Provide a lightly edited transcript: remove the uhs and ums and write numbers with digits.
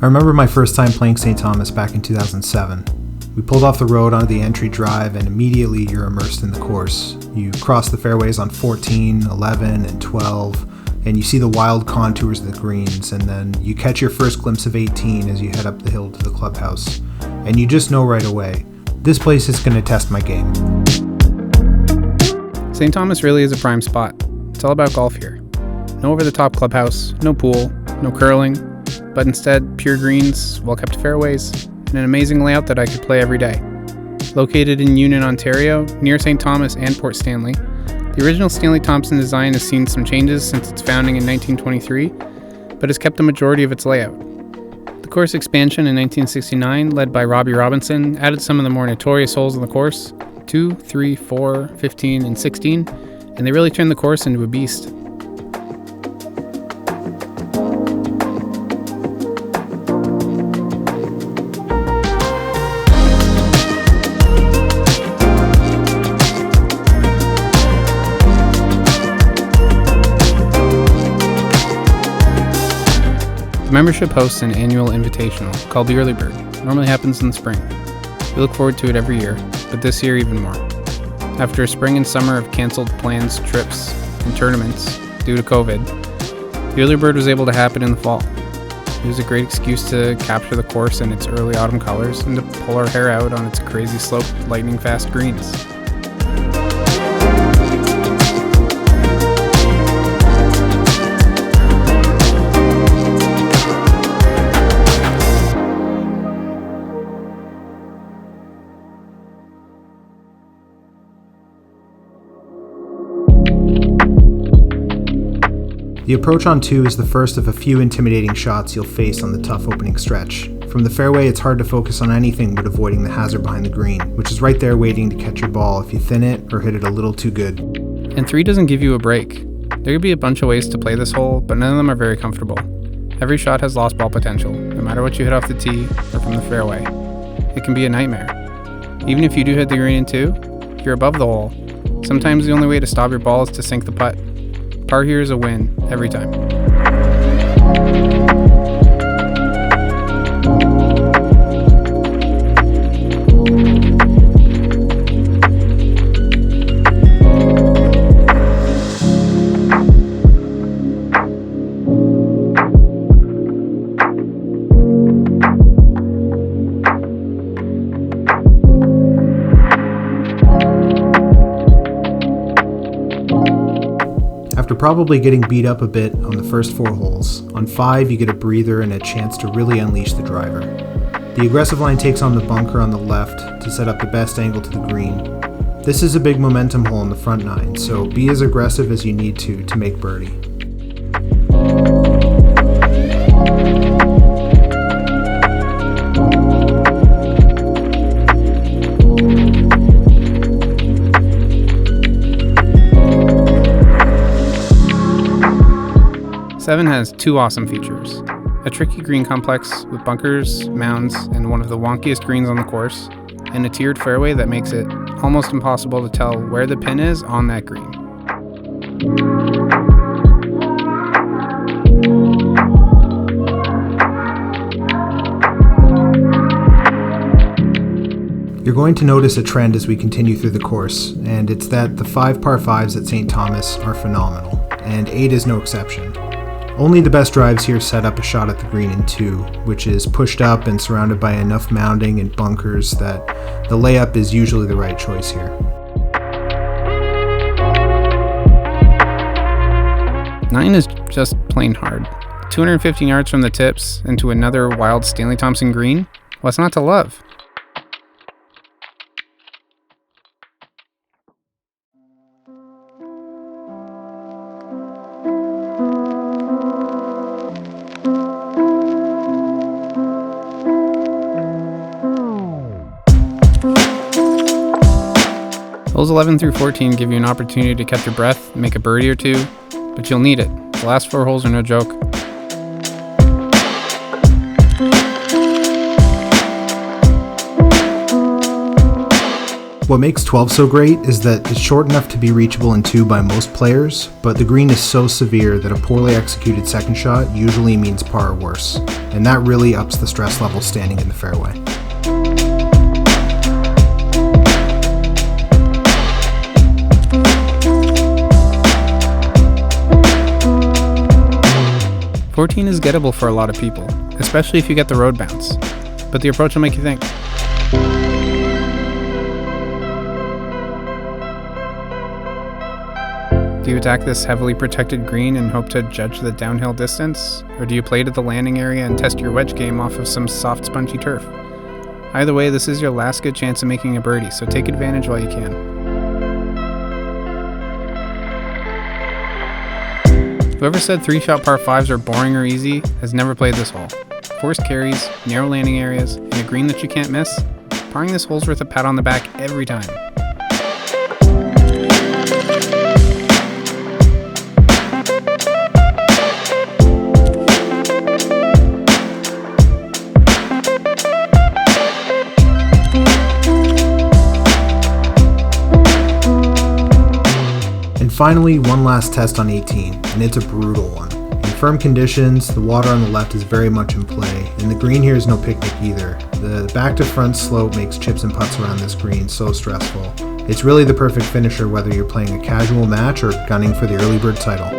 I remember my first time playing St. Thomas back in 2007. We pulled off the road onto the entry drive and immediately you're immersed in the course. You cross the fairways on 14, 11, and 12, and you see the wild contours of the greens, and then you catch your first glimpse of 18 as you head up the hill to the clubhouse. And you just know right away, this place is going to test my game. St. Thomas really is a prime spot. It's all about golf here. No over-the-top clubhouse, no pool, no curling, but instead pure greens, well-kept fairways, and an amazing layout that I could play every day. Located in Union, Ontario, near St. Thomas and Port Stanley, the original Stanley Thompson design has seen some changes since its founding in 1923, but has kept the majority of its layout. The course expansion in 1969, led by Robbie Robinson, added some of the more notorious holes in the course, 2, 3, 4, 15, and 16, and they really turned the course into a beast. The membership hosts an annual invitational called the Early Bird. It normally happens in the spring. We look forward to it every year, but this year even more. After a spring and summer of canceled plans, trips, and tournaments due to COVID, the Early Bird was able to happen in the fall. It was a great excuse to capture the course in its early autumn colors and to pull our hair out on its crazy sloped, lightning-fast greens. The approach on 2 is the first of a few intimidating shots you'll face on the tough opening stretch. From the fairway, it's hard to focus on anything but avoiding the hazard behind the green, which is right there waiting to catch your ball if you thin it or hit it a little too good. And 3 doesn't give you a break. There could be a bunch of ways to play this hole, but none of them are very comfortable. Every shot has lost ball potential, no matter what you hit off the tee or from the fairway. It can be a nightmare. Even if you do hit the green in 2, if you're above the hole, sometimes the only way to stop your ball is to sink the putt. Par here is a win, every time. After probably getting beat up a bit on the first 4 holes, on 5 you get a breather and a chance to really unleash the driver. The aggressive line takes on the bunker on the left to set up the best angle to the green. This is a big momentum hole in the front 9, so be as aggressive as you need to make birdie. Seven has 2 awesome features. A tricky green complex with bunkers, mounds, and one of the wonkiest greens on the course, and a tiered fairway that makes it almost impossible to tell where the pin is on that green. You're going to notice a trend as we continue through the course, and it's that the 5 par 5s at St. Thomas are phenomenal, and 8 is no exception. Only the best drives here set up a shot at the green in 2, which is pushed up and surrounded by enough mounding and bunkers that the layup is usually the right choice here. 9 is just plain hard. 215 yards from the tips into another wild Stanley Thompson green? What's not to love? Holes 11 through 14 give you an opportunity to catch your breath, make a birdie or 2, but you'll need it. The last 4 holes are no joke. What makes 12 so great is that it's short enough to be reachable in 2 by most players, but the green is so severe that a poorly executed second shot usually means par or worse, and that really ups the stress level standing in the fairway. "14 is gettable for a lot of people, especially if you get the road bounce, but the approach will make you think. Do you attack this heavily protected green and hope to judge the downhill distance? Or do you play to the landing area and test your wedge game off of some soft, spongy turf? Either way, this is your last good chance of making a birdie, so take advantage while you can." Whoever said 3-shot par 5s are boring or easy has never played this hole. Forced carries, narrow landing areas, and a green that you can't miss? Parring this hole's worth a pat on the back every time. Finally, one last test on 18, and it's a brutal one. In firm conditions, the water on the left is very much in play, and the green here is no picnic either. The back to front slope makes chips and putts around this green so stressful. It's really the perfect finisher whether you're playing a casual match or gunning for the early bird title.